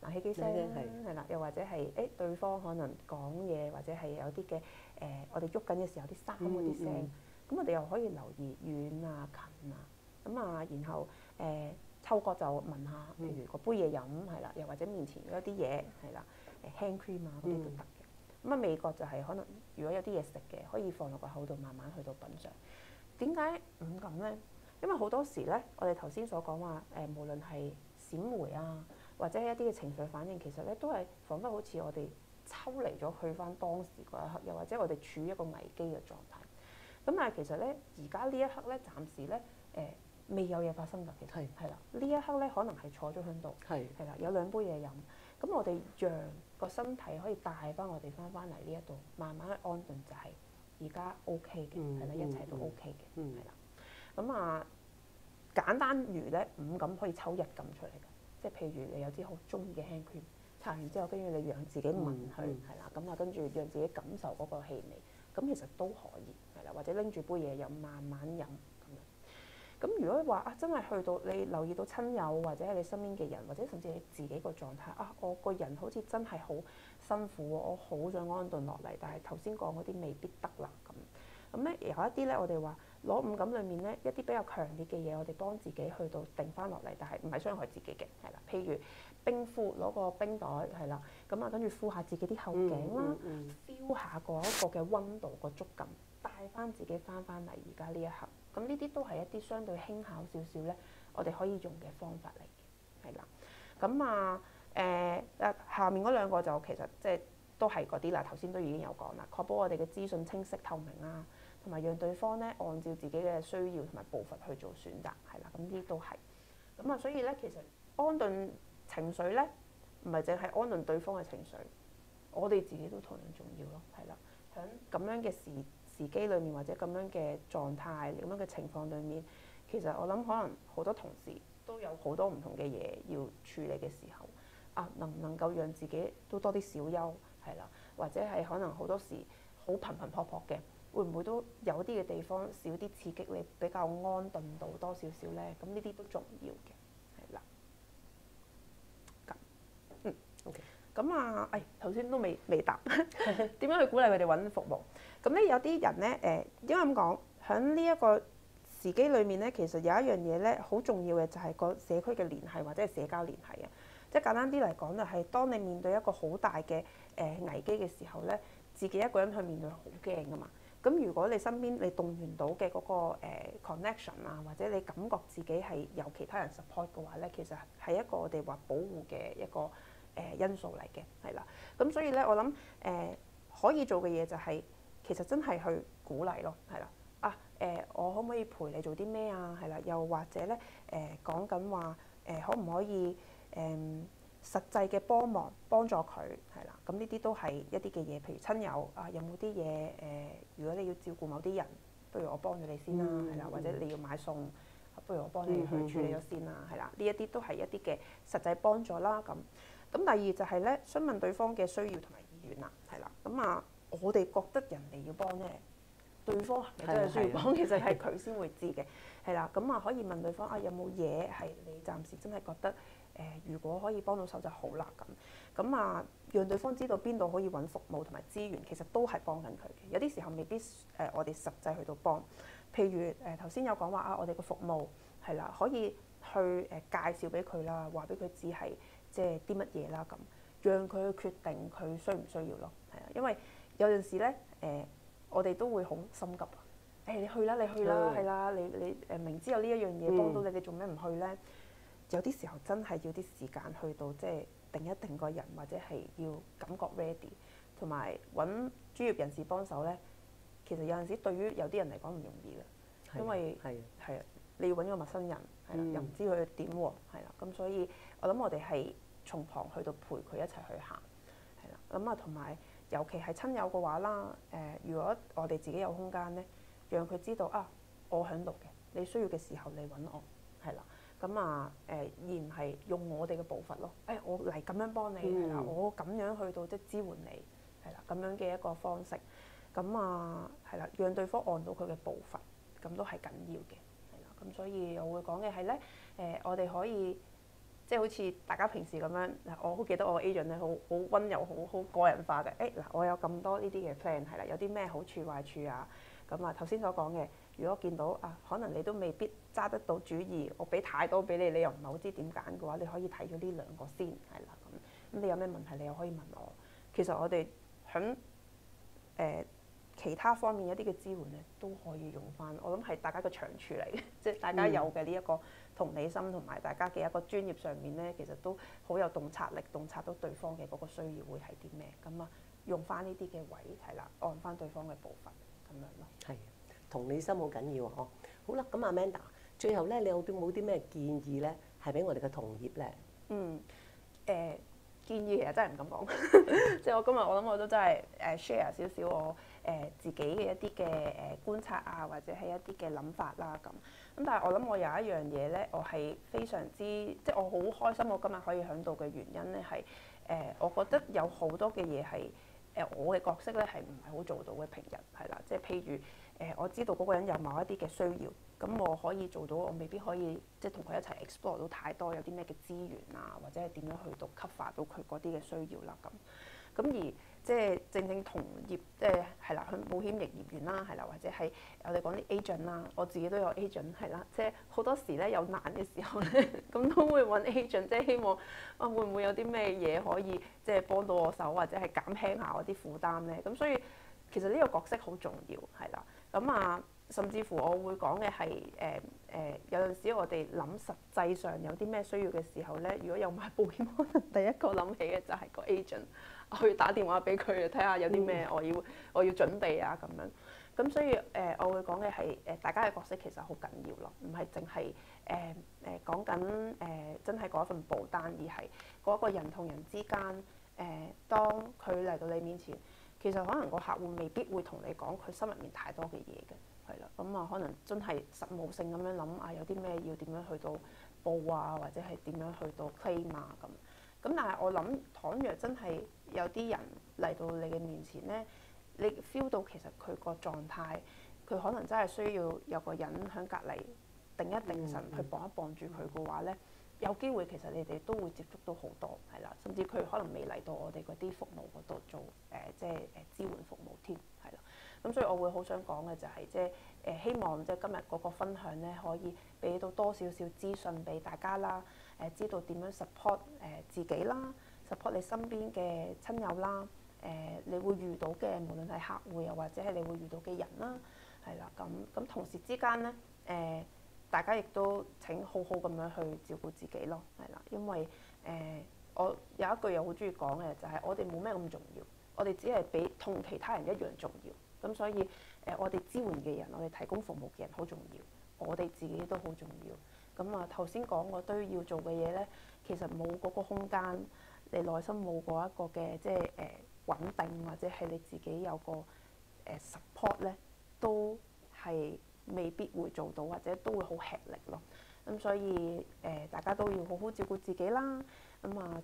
冷氣機聲係啦，又或者係對方可能講嘢，或者係有啲嘅我哋喐緊嘅時候啲衫嗰啲聲，咁我哋又可以留意遠啊近啊，咁啊然後嗅覺就聞下，譬如個杯嘢飲係啦，又或者面前有一啲嘢係啦，hand cream 啊嗰啲都得嘅。咁啊味覺就係可能如果有啲嘢食嘅，可以放落個口度慢慢去到品嚐。點解五感咧？因為好多時咧，我哋頭先所講話無論係閃回啊，或者係一啲嘅情緒反應，其實咧都係彷彿好似我哋抽離咗去翻當時嗰一刻，又或者我哋處於一個危機嘅狀態。咁但係其實咧，而家呢一刻咧，暫時咧未有嘢發生㗎。其實係啦，呢一刻咧可能係坐咗喺度，係啦，有2杯嘢飲。咁我哋讓個身體可以帶翻我哋翻嚟呢一度，慢慢去安頓，就係而家 OK 嘅，係啦，一切都 OK 嘅，係啦。咁啊，簡單如咧五感可以抽1感出嚟㗎，即係譬如你有啲好中意嘅 hand cream，搽完之後跟住你讓自己聞佢，係啦，咁啊跟住讓自己感受嗰個氣味，咁其實都可以，係啦，或者拎住杯嘢飲，慢慢飲咁樣。咁如果話真係去到你留意到親友或者係你身邊嘅人，或者甚至你自己個狀態我個人好似真係好辛苦，我好想安頓落嚟，但係頭先講嗰啲未必得啦咁。咁咧有一啲咧，我哋話攞五感裡面咧一啲比較強烈嘅嘢，我哋幫自己去到定翻落嚟，但係唔係傷害自己嘅，係啦。譬如冰敷，攞個冰袋係啦，咁啊跟住敷下自己啲後頸啦，feel 下嗰一個嘅溫度個觸感，帶翻自己翻嚟而家呢一刻。咁呢啲都係一啲相對輕巧少少咧，我哋可以用嘅方法嚟嘅，係啦。咁下面嗰2個就其實即係都係嗰啲啦，頭先都已經有講啦，確保我哋嘅資訊清晰透明啊，同埋讓對方咧按照自己嘅需要同埋步伐去做選擇，係啦，咁呢啲都係。咁所以咧其實安頓情緒咧，唔係淨係安頓對方嘅情緒，我哋自己都同樣重要咯，係啦。喺咁樣嘅時機裏面，或者咁樣嘅狀態、咁樣嘅情況裏面，其實我諗可能好多同事都有好多唔同嘅嘢要處理嘅時候，能唔能夠讓自己都多啲小休，係啦，或者係可能好多時好頻頻撲撲嘅，會唔會都有啲嘅地方少啲刺激你，比較安頓到多少少咧？咁呢啲都重要嘅，係啦。OK。咁頭先都未答，點樣去鼓勵佢哋揾服務？咁咧有啲人咧點解咁講？喺呢一個時機裏面咧，其實有一樣嘢咧好重要嘅，就係個社區嘅聯繫或者係社交聯繫啊。即係簡單啲嚟講，就係當你面對一個好大嘅危機嘅時候咧，自己一個人去面對好驚噶嘛。咁咁如果你身邊你動員到嘅嗰個connection 啊，或者你感覺自己係有其他人 support 嘅話咧，其實係一個我哋話保護嘅一個因素嚟嘅，係啦。咁所以咧，我諗可以做嘅嘢就係其實真係去鼓勵咯，係啦。我可唔可以陪你做啲咩啊？係啦，又或者咧講緊話可唔可以實際嘅幫助佢係啦，咁呢啲都係一啲嘅嘢，譬如親友啊，有冇啲嘢如果你要照顧某啲人，不如我幫咗你先啦，係啦，或者你要買餸，不如我幫你去處理咗先啦，係啦，呢一啲都係一啲嘅實際幫助啦。咁第二就係咧，詢問對方嘅需要同埋意願啦，係啦，咁我哋覺得人哋要幫咧，對方係咪真係需要幫？其實係佢先會知嘅，係啦，咁可以問對方有冇嘢係你暫時真係覺得如果可以幫到手就好啦咁讓對方知道邊度可以揾服務同埋資源，其實都係幫緊佢嘅。有啲時候未必我哋實際去到幫，譬如頭先有講話我哋嘅服務係啦，可以去介紹俾佢啦，話俾佢知係即係啲乜嘢啦咁，讓佢去決定佢需唔需要咯，係啊，因為有陣時咧我哋都會好心急你去啦，係啦，你明知有呢一樣嘢幫到你，你做咩唔去咧？有啲時候真係要啲時間去到即係定一定個人，或者係要感覺 ready， 同埋揾專業人士幫手咧。其實有陣時對於有啲人嚟講唔容易嘅，因為係啊，你要揾個陌生人係啦，又唔知佢點喎，係啦，咁所以我諗我哋係從旁去到陪佢一齊去行，係啦，咁同埋尤其係親友嘅話啦，如果我哋自己有空間咧，讓佢知道我喺度嘅，你需要嘅時候你揾我，係啦。咁而唔係用我哋嘅步伐咯。我嚟咁樣幫你係啦，我咁樣去到即係支援你係啦，咁樣嘅一個方式。咁係啦，讓對方按到佢嘅步伐，咁都係緊要嘅係啦。咁所以我會講嘅係咧，我哋可以即係好似大家平時咁樣。我好記得我 agent 咧，好溫柔，好個人化嘅。我有咁多呢啲嘅 plan 係啦，有啲咩好處壞處啊？咁頭先所講嘅。如果見到可能你都未必揸得到主意，我俾太多俾你，你又唔係好知點揀嘅話，你可以睇咗呢兩個先，係啦咁。你有咩問題，你又可以問我。其實我哋喺其他方面一啲嘅支援咧，都可以用翻。我諗係大家嘅長處嚟嘅，即係大家有嘅呢一個同理心同埋大家嘅一個專業上面咧，其實都好有洞察力，洞察到對方嘅嗰個需要會係啲咩。咁用翻呢啲嘅位係啦，按翻對方嘅步伐咁樣咯。係。同理心好緊要啊！好啦，咁 Amanda，最後咧，你有冇啲咩建議咧，係俾我哋嘅同業咧？建議其實真係唔敢講，即係我今日我諗我都真係share 少少我自己嘅一啲嘅觀察啊，或者係一啲嘅諗法啦咁。咁但係我諗我有一樣嘢咧，我係非常之即係我好開心，我今日可以喺度嘅原因咧係我覺得有好多嘅嘢係我嘅角色咧係唔係好做到嘅，平日係啦，即係譬如。我知道嗰個人有某一啲嘅需要，咁我可以做到，我未必可以即係同佢一齊 explore 到太多有啲咩嘅資源啊，或者係點樣去到 cover 到佢嗰啲嘅需要啦咁。咁而即係正同業即係啦，去冒險營業員啦，係啦，或者係我哋講啲 agent 啦，我自己都有 agent 係啦，即係好多時咧有難嘅時候咧，咁都會揾 agent，即係希望會唔會有啲咩嘢可以即係幫到我手，或者係減輕下我啲負擔咧。咁所以其實呢個角色好重要係啦。咁甚至乎我會講嘅係有陣時我哋諗實際上有啲咩需要嘅時候咧，如果有買保險，可能第一個諗起嘅就係個 agent， 我要打電話俾佢睇下有啲咩我要準備啊咁樣。咁所以我會講嘅係大家嘅角色其實好緊要咯，唔係淨係講緊真係嗰一份保單，而係嗰個人同人之間當佢嚟到你面前。其實可能個客戶未必會同你講佢心入面太多嘅嘢嘅，係啦，咁可能真係實務性咁樣諗有啲咩要點樣去到報啊，或者係點樣去到 claim 啊咁。咁但係我諗，倘若真係有啲人嚟到你嘅面前咧，你 feel 到其實佢個狀態，佢可能真係需要有個人喺隔離定一定神去幫一幫住佢嘅話咧。有機會其實你哋都會接觸到好多係啦，甚至佢可能未嚟到我哋嗰啲服務嗰度做即係支援服務添係啦。咁所以我會好想講嘅就係即係希望即係今日嗰個分享咧，可以俾到多少少資訊俾大家啦。知道點樣 support 自己啦，support 你身邊嘅親友啦。你會遇到嘅，無論係客戶又或者係你會遇到嘅人啦，係啦，咁同時之間咧大家亦都請好好咁樣去照顧自己咯，係啦，因為我有一句又好中意講嘅就係我哋冇咩咁重要，我哋只係比同其他人一樣重要，咁所以我哋支援嘅人，我哋提供服務嘅人好重要，我哋自己都好重要。咁頭先講我都要做嘅嘢咧，其實冇嗰個空間，你內心冇嗰一個嘅即係穩定，或者係你自己有個support 咧，都係未必會做到，或者都會好吃力咯。咁所以大家都要好好照顧自己啦。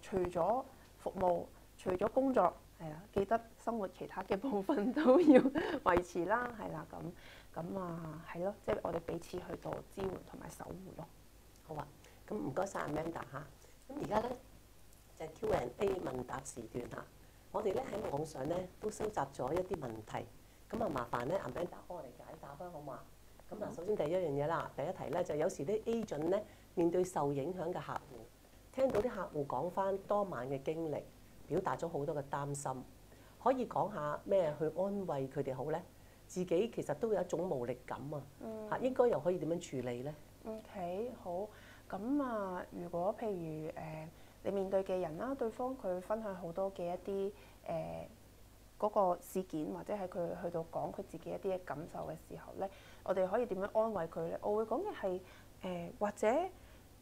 除咗服務，除咗工作，係啦，記得生活其他嘅部分都要維持啦，係啦，咁係咯，即係我哋彼此去到支援同埋守護咯。好啊，咁唔該晒 Amanda 嚇。咁而家咧就係 Q&A 問答時段嚇。我哋咧喺網上咧都收集咗一啲問題，咁麻煩咧 Amanda 幫我哋解答啦，好嘛？咁首先第一樣嘢啦，第一題咧就有時啲 agent 咧面對受影響嘅客戶，聽到啲客戶講翻當晚嘅經歷，表達咗好多嘅擔心，可以講下咩去安慰佢哋好咧？自己其實都有一種無力感啊，嚇應該又可以點樣處理咧？OK， 好。咁如果譬如你面對嘅人啦，對方佢分享好多嘅一啲嗰個事件，或者係佢去到講佢自己一啲嘅感受嘅時候咧，我哋可以點樣安慰佢咧？我會講嘅係或者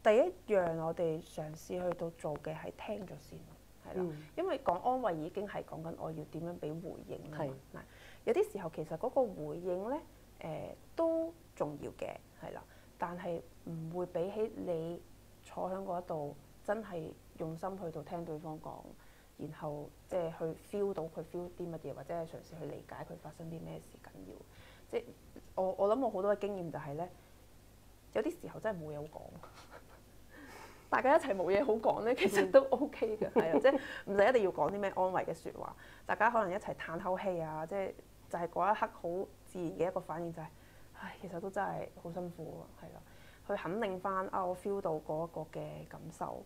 第一樣我哋嘗試去到做嘅係聽咗先，係啦，因為講安慰已經係講緊我要點樣俾回應啦。嗱，有啲時候其實嗰個回應咧都重要嘅，係啦，但係唔會比起你坐喺嗰度真係用心去到聽對方講，然後即係去 feel 到佢 feel 啲乜嘢，或者係嘗試去理解佢發生啲咩事緊要。即係我諗我好多嘅經驗就係咧，有啲時候真係冇嘢好講，大家一齊冇嘢好講咧，其實都 OK 嘅，係啊，即係唔使一定要講啲咩安慰嘅説話，大家可能一齊嘆口氣啊，即係就係嗰一刻好自然嘅一個反應就係，唉，其實都真係好辛苦喎，係啦，去肯定翻我 feel 到嗰個嘅感受。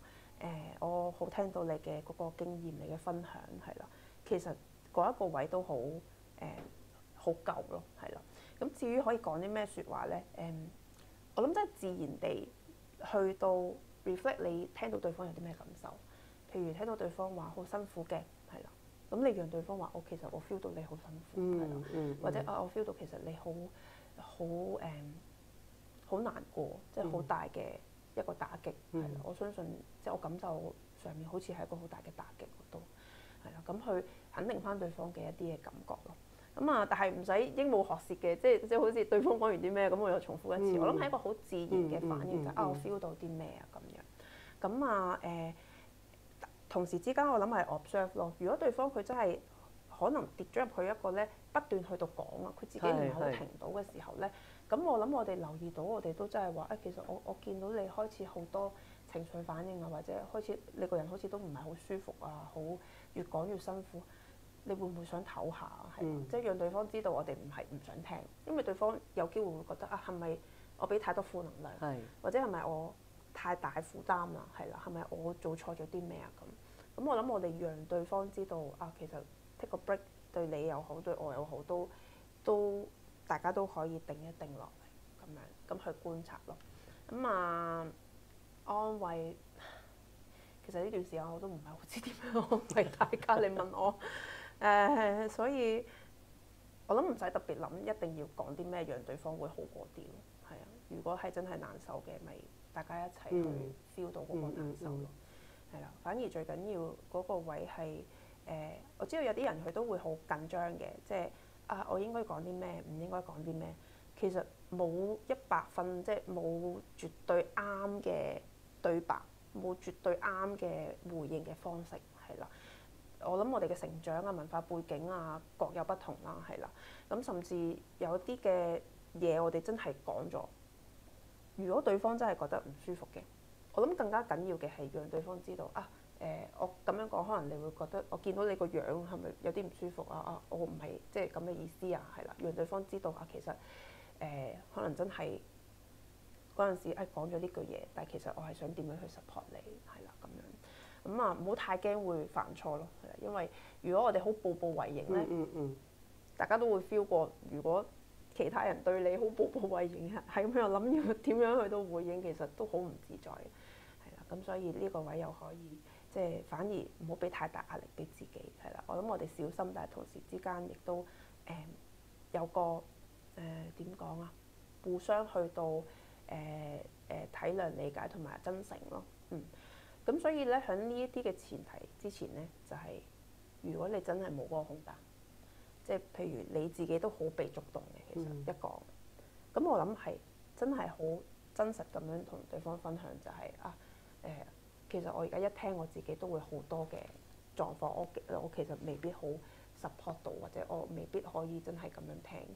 我好聽到你嘅嗰個經驗，你嘅分享係啦，其實嗰一個位都好好夠咯，係啦。咁至於可以講啲咩説話咧？我諗真係自然地去到 reflect 你聽到對方有啲咩感受，譬如聽到對方話好辛苦嘅，係啦，咁你讓對方話其實我 feel 到你好辛苦，係啦，或者我 feel 到其實你好難過，即係好大嘅一個打擊，係啦，我相信即係我感受上面好似係一個好大嘅打擊都係啦，咁去肯定翻對方嘅一啲嘅感覺咯。但係唔使鸚鵡學舌嘅，即係好似對方講完啲咩，咁我又重複一次。我諗係一個好自然嘅反應，就係我 feel 到啲咩啊咁樣。咁同時之間我諗係 observe 咯。如果對方佢真係可能跌咗入去一個咧不斷去到講啊，佢自己唔係好停到嘅時候咧，咁我諗我哋留意到，我哋都真係話其實我見到你開始好多情緒反應啊，或者開始你個人好似都唔係好舒服啊，好越講越辛苦。你會唔會想唞下？係即係讓對方知道我哋唔係唔想聽，因為對方有機會會覺得係咪我俾太多負能量，或者係咪我太大負擔啦？係啦，係咪我做錯咗啲咩啊？咁我諗我哋讓對方知道其實 take a break 對你又好，對我又好，都大家都可以定一定落嚟咁樣，咁去觀察咯。安慰，其實呢段時間我都唔係好知點樣安慰大家。你問我。所以我諗唔使特別諗，一定要講啲咩讓對方會好過啲咯。係啊，如果係真係難受嘅，咪大家一齊去 feel 到嗰個難受咯。係啦，反而最緊要嗰個位係我知道有啲人佢都會好緊張嘅，即係我應該講啲咩，唔應該講啲咩。其實冇100分，即係冇絕對啱嘅對白，冇絕對啱嘅回應嘅方式，係啦。我諗我哋嘅成長啊、文化背景啊各有不同啦，係啦。咁甚至有啲嘅嘢我哋真係講咗，如果對方真係覺得唔舒服嘅，我諗更加緊要嘅係讓對方知道我咁樣講可能你會覺得我見到你個樣係咪有啲唔舒服啊？我唔係即係咁嘅意思啊，係啦。讓對方知道其實可能真係嗰陣時講咗呢句嘢，但係其實我係想點樣去 support 你，係啦咁樣。咁啊唔好太驚會犯錯咯，係啦，因為如果我哋好步步為營咧，大家都會 feel 過，如果其他人對你好步步為營，係咁樣諗要點樣去到回應，其實都好唔自在嘅，係啦，咁所以呢個位又可以即係反而唔好俾太大壓力俾自己，係啦，我諗我哋小心，但係同時之間亦都有個點講啊，互相去到體諒、理解同埋真誠咯，咁所以咧喺呢一啲嘅前提之前咧，就係、如果你真係冇嗰個空間，即係譬如你自己都好被觸動嘅，其實一講，咁我諗係真係好真實咁樣同對方分享，就係其實我而家一聽我自己都會好多嘅狀況，我其實未必好 support 到，或者我未必可以真係咁樣聽，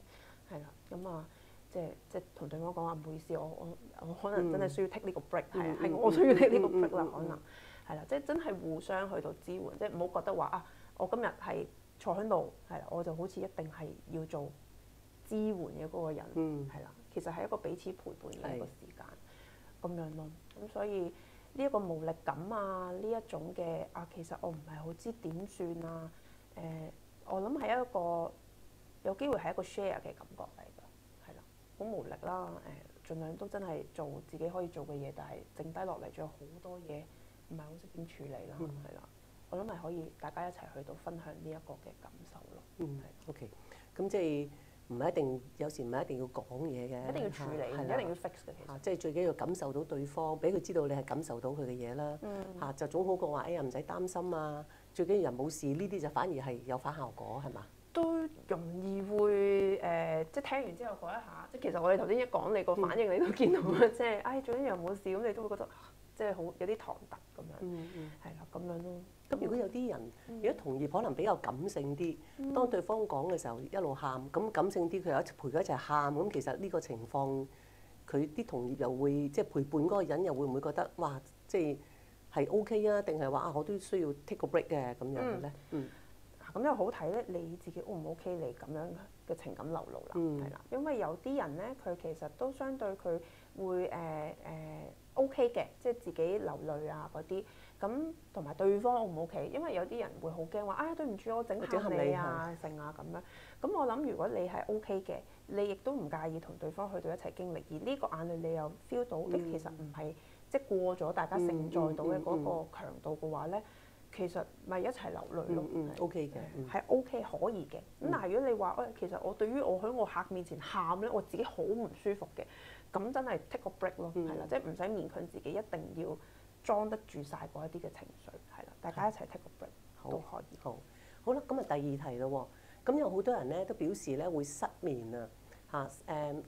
係啦，咁啊。即係同對方講話唔好意思，我可能真係需要 take 呢個 break，係我需要 take 呢個 break 啦，可能係啦，即係真係互相去到支援，即係唔好覺得話我今日係坐喺度，係啦，我就好似一定係要做支援嘅嗰個人，係啦，其實係一個彼此陪伴嘅一個時間咁樣咯。咁所以呢一個無力感啊，呢一種嘅其實我唔係好知點算啊，我諗係一個有機會係一個 share 嘅感覺嚟㗎。好無力啦，盡量都真係做自己可以做嘅嘢，但係剩低落嚟仲有好多嘢唔係好識點處理啦，係啦，我諗係可以大家一齊去到分享呢一個嘅感受咯。OK， 咁即係唔係一定，有時唔係一定要講嘢嘅，一定要處理，唔一定要 fix 嘅其實。即係最緊要感受到對方，俾佢知道你係感受到佢嘅嘢啦。就總好過話呀唔使擔心啊，最緊要人冇事，呢啲就反而係有反效果係嘛？都容易會即係聽完之後嗰一下，即係其實我哋頭先一講你個反應，你都見到啦，即係最緊要冇事，咁你都會覺得即係好有啲唐突咁樣，係啦咁樣咯。咁如果有啲人，如果同業可能比較感性啲，當對方講嘅時候一路喊，咁感性啲佢又陪佢一齊喊，咁其實呢個情況，佢啲同業又會即係陪伴嗰個人又會唔會覺得哇，即係 OK 啊？定係話我都需要 take 個 break 嘅咁樣嘅咧？咁又好睇咧，你自己 O 唔 OK 你咁樣嘅情感流露啦，係啦，因為有啲人咧，佢其實都相對佢會OK 嘅，即係自己流淚啊嗰啲，咁同埋對方 O 唔 OK，因為有啲人會好驚話對唔住我整下你啊成啊咁樣，咁我諗如果你係 OK 嘅，你亦都唔介意同對方去到一齊經歷，而呢個眼淚你又 feel 到，其實唔係即係過咗大家承載到嘅嗰個強度嘅話咧。其實咪一齊流淚咯，OK 嘅，係 OK 可以嘅。咁但係如果你話其實我對於我喺我客面前喊咧，我自己好唔舒服嘅，咁真係 take 個 break 咯，係啦，即係唔使勉強自己一定要裝得住晒嗰一啲嘅情緒，係啦，大家一齊 take 個 break 都可以。好啦，咁啊第二題咯喎，咁有好多人咧都表示咧會失眠啊，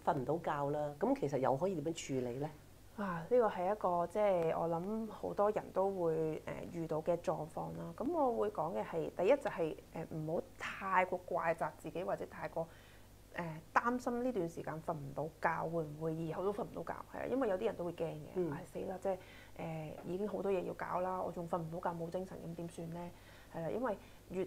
瞓唔到覺啦，咁其實又可以點樣處理咧？呢個係一個即係我諗好多人都會遇到嘅狀況啦。咁我會講嘅係第一就係唔好太過怪責自己，或者太過擔心呢段時間瞓唔到覺，會唔會以後都瞓唔到覺？係啊，因為有啲人都會驚嘅，死啦！即係已經好多嘢要搞啦，我仲瞓唔到覺，冇精神，咁點算咧？係啦，因為越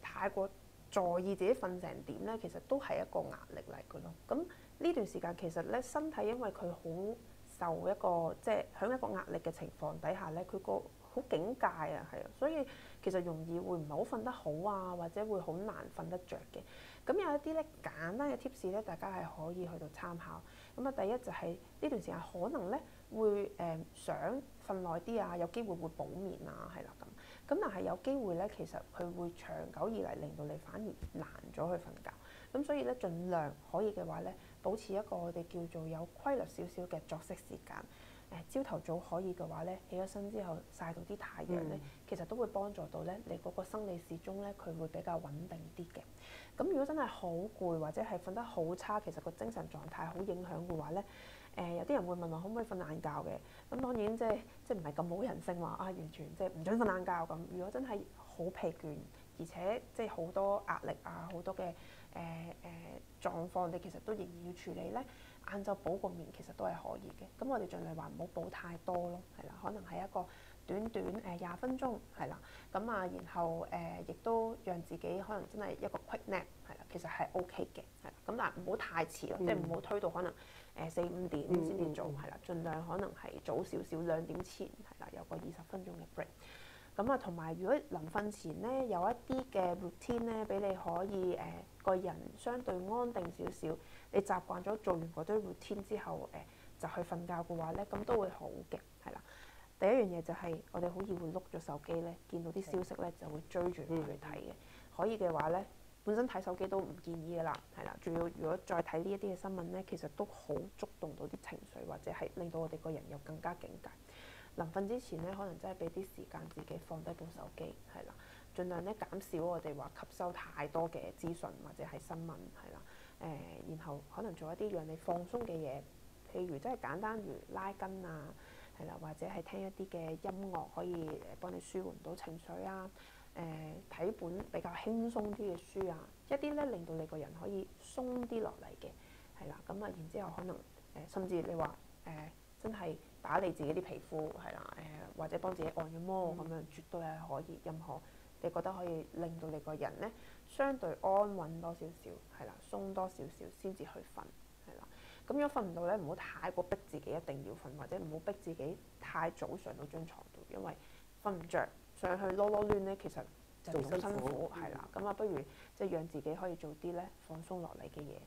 太過在意自己瞓成點咧，其實都係一個壓力嚟嘅咯。咁呢段時間其實咧，身體因為佢好受一個即係喺一個壓力嘅情況底下咧，佢個好警戒啊，係啊，所以其實容易會唔係好瞓得好啊，或者會好難瞓得着嘅。咁有一啲咧簡單嘅 tips 咧，大家係可以去到參考。咁啊，第一就係呢段時間可能咧會想瞓耐啲啊，有機會會補眠啊，係啦咁。咁但係有機會咧，其實佢會長久以嚟令到你反而難咗去瞓覺。咁所以咧，盡量可以嘅話咧，保持一個我哋叫做有規律少少嘅作息時間。朝頭早可以嘅話咧，起咗身之後曬到啲太陽咧，其實都會幫助到咧你嗰個生理時鐘咧，佢會比較穩定啲嘅。咁如果真係好攰或者係瞓得好差，其實個精神狀態好影響嘅話咧，有啲人會問我可唔可以瞓晏覺嘅？咁當然即係唔係咁冇人性話完全即係唔準瞓晏覺咁。如果真係好疲倦，而且即係好多壓力啊，好多嘅狀況，你其實都仍然要處理咧。晏晝補個眠其實都係可以嘅。咁我哋盡量話唔好補太多咯，係啦，可能係一個短20分鐘係啦。咁然後亦都讓自己可能真係一個 quick nap 係啦，其實係 OK 嘅，係啦。咁但係唔好太遲咯，即係唔好推到可能4-5點先至做係啦。盡量可能係早少少2點前係啦，有個20分鐘嘅 break。咁啊，同埋如果臨瞓前咧有一啲嘅 routine 咧，俾你可以個人相對安定少少，你習慣咗做完嗰堆 routine 之後就去瞓覺嘅話咧，咁都會好嘅，係啦。第一樣嘢就係我哋好易會碌咗手機咧，見到啲消息咧就會追住去睇嘅。可以嘅話咧，本身睇手機都唔建議嘅啦，係啦。仲要如果再睇呢一啲嘅新聞咧，其實都好觸動到啲情緒，或者係令到我哋個人有更加警戒。臨瞓之前咧，可能真係俾啲時間自己放低部手機，係啦，盡量咧減少我哋話吸收太多嘅資訊或者係新聞，係啦，然後可能做一啲讓你放鬆嘅嘢，譬如真係簡單如拉筋啊，係啦，或者係聽一啲嘅音樂可以幫你舒緩到情緒啊，睇本比較輕鬆啲嘅書啊，一啲咧令到你個人可以鬆啲落嚟嘅，係啦，咁啊然之後可能甚至你話真係打理自己啲皮膚係啦，或者幫自己按個摩咁樣，絕對係可以。任何你覺得可以令到你個人咧相對安穩多少少，係啦，鬆多少少先至去瞓，係啦。咁如果瞓唔到咧，唔好太過逼自己一定要瞓，或者唔好逼自己太早上到張床度，因為瞓唔着上去囉囉攣咧，其實就好辛苦，係啦。咁啊，不如即係讓自己可以做啲咧放鬆落嚟嘅嘢。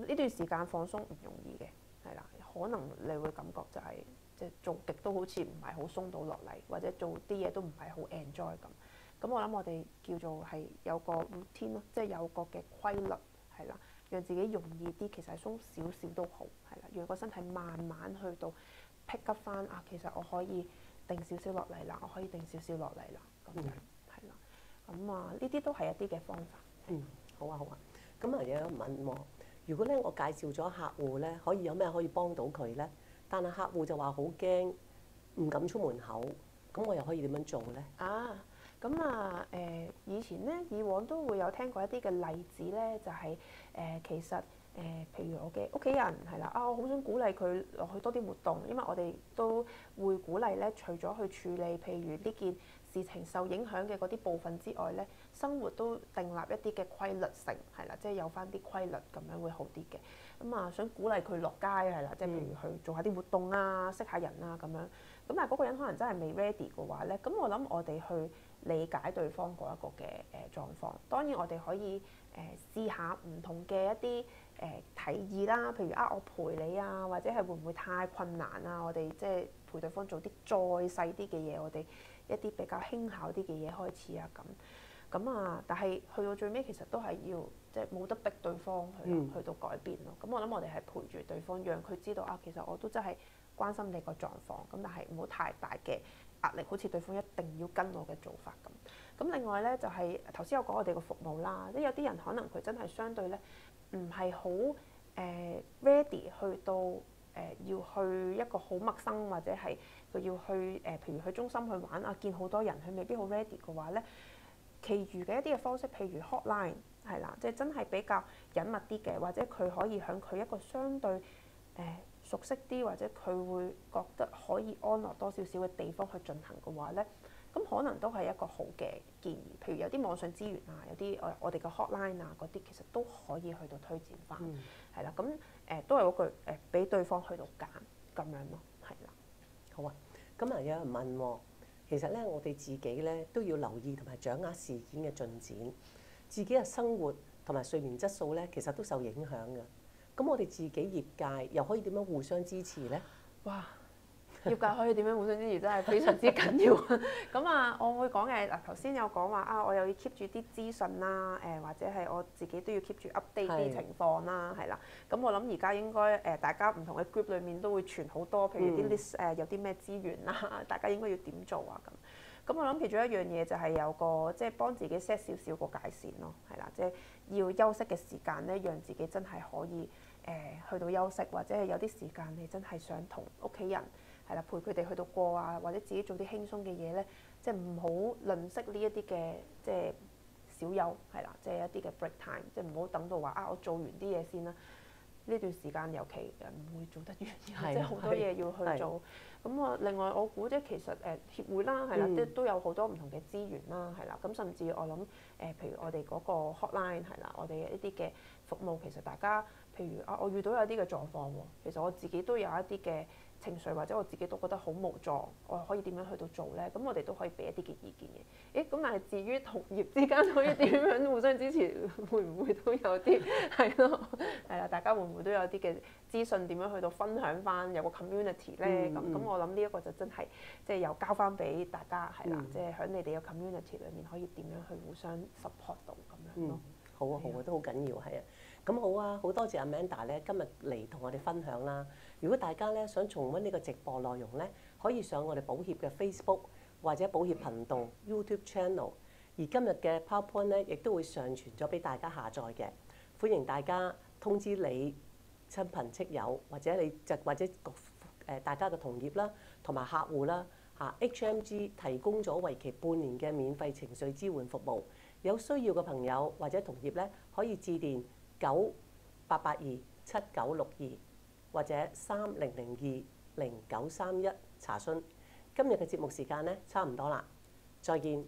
咁呢段時間放鬆唔容易嘅。係啦，可能你會感覺就係即係做極都好似唔係好鬆到落嚟，或者做啲嘢都唔係好 enjoy 咁。咁我諗我哋叫做係有個 routine 咯，即係有個嘅規律係啦，讓自己容易啲，其實係鬆少少都好係啦，讓個身體慢慢去到 pick up 翻啊，其實我可以定少少落嚟啦，我可以定少少落嚟啦，咁樣係啦。咁啊，呢啲都係一啲嘅方法。好啊好啊。咁啊有人問我，如果咧我介紹咗客戶咧，可以有咩可以幫到佢咧？但係客戶就話好驚，唔敢出門口，咁我又可以點樣做咧？咁啊以前咧，以往都會有聽過一啲嘅例子咧，就係其實譬如我嘅屋企人係啦，我好想鼓勵佢落去多啲活動，因為我哋都會鼓勵咧，除咗去處理譬如呢件事情受影響嘅嗰啲部分之外咧，生活都訂立一啲嘅規律性係啦，即係有翻啲規律咁樣會好啲嘅。咁啊，想鼓勵佢落街係啦，即係譬如去做下啲活動啊，識下人啊咁樣。咁但係嗰個人可能真係未 ready 嘅話咧，咁我諗我哋去理解對方嗰一個嘅狀況。當然我哋可以試下唔同嘅一啲提議啦，譬如我陪你啊，或者係會唔會太困難啊？我哋即係陪對方做啲再細啲嘅嘢，我哋一啲比較輕巧啲嘅嘢開始啊咁。咁啊，但係去到最尾其實都係要即係冇得逼對方去到改變咯。咁我諗我哋係陪住對方，讓佢知道其實我都真係關心你個狀況。咁但係唔好太大嘅壓力，好似對方一定要跟我嘅做法咁。咁另外咧就係頭先有講我哋個服務啦，即係有啲人可能佢真係相對咧唔係好ready 去到要去一個好陌生，或者係佢要去譬如去中心去玩啊，見好多人，佢未必好 ready 嘅話咧。其餘嘅一啲嘅方式，譬如 hotline 係啦，即係真係比較隱密啲嘅，或者佢可以喺佢一個相對熟悉啲，或者佢會覺得可以安樂多少少嘅地方去進行嘅話咧，咁可能都係一個好嘅建議。譬如有啲網上資源啊，有啲我哋嘅 hotline 啊嗰啲，其實都可以去到推薦翻，係啦。咁都係嗰句俾對方去到揀咁樣咯，係啦。好啊，咁有人問喎。其實咧，我哋自己咧都要留意同埋掌握事件嘅進展，自己嘅生活同埋睡眠質素咧，其實都受影響嘅。咁我哋自己業界又可以點樣互相支持咧？哇！業界可以點樣互相支持真係非常之緊要。咁啊，我會講嘅嗱，頭先有講話我又要 keep 住啲資訊啦，或者係我自己都要 keep 住 update 啲情況啦，係啦。咁我諗而家應該大家唔同嘅 group 裏面都會傳好多，譬如啲 list 有啲咩資源啦，大家應該要點做啊咁。咁我諗其中一樣嘢就係有個即係幫自己 set 少少個界線咯，係啦，即係要休息嘅時間咧，讓自己真係可以去到休息，或者係有啲時間你真係想同屋企人。係啦，陪佢哋去到過啊，或者自己做啲輕鬆嘅嘢咧，即係唔好吝嗇呢一啲嘅即係小休，係啦，即係一啲嘅 break time，即係唔好等到話我做完啲嘢先啦。呢段時間尤其唔會做得完，即係好多嘢要去做。咁啊，另外我估即係其實協會啦，係啦，都有好多唔同嘅資源啦，係啦。咁甚至我諗譬如我哋嗰個 hotline 係啦，我哋一啲嘅服務其實大家譬如我遇到有啲嘅狀況喎，其實我自己都有一啲嘅情緒，或者我自己都覺得好無助，我可以點樣去到做咧？咁我哋都可以俾一啲嘅意見嘅。咁但係至於同業之間可以點樣互相支持，會唔會都有啲係咯？係啦，大家會唔會都有啲嘅資訊點樣去到分享翻，有個 community 咧？咁我諗呢一個就真係即係又交翻俾大家係啦，即係喺你哋嘅 community 裏面可以點樣去互相 support 到咁樣咯。好啊，好啊，都好緊要，係啊。咁好啊，好多謝 Amanda 咧，今日嚟同我哋分享啦。如果大家咧想重溫呢個直播內容咧，可以上我哋保協嘅 Facebook 或者保協頻道 YouTube channel。而今日嘅 PowerPoint 咧，亦都會上傳咗俾大家下載嘅。歡迎大家通知你親朋戚友，或者大家嘅同業啦，同埋客戶啦。HMG 提供咗為期半年嘅免費情緒支援服務。有需要嘅朋友或者同業咧，可以致電98827962或者30020931查詢。今日嘅節目時間咧差唔多啦，再見。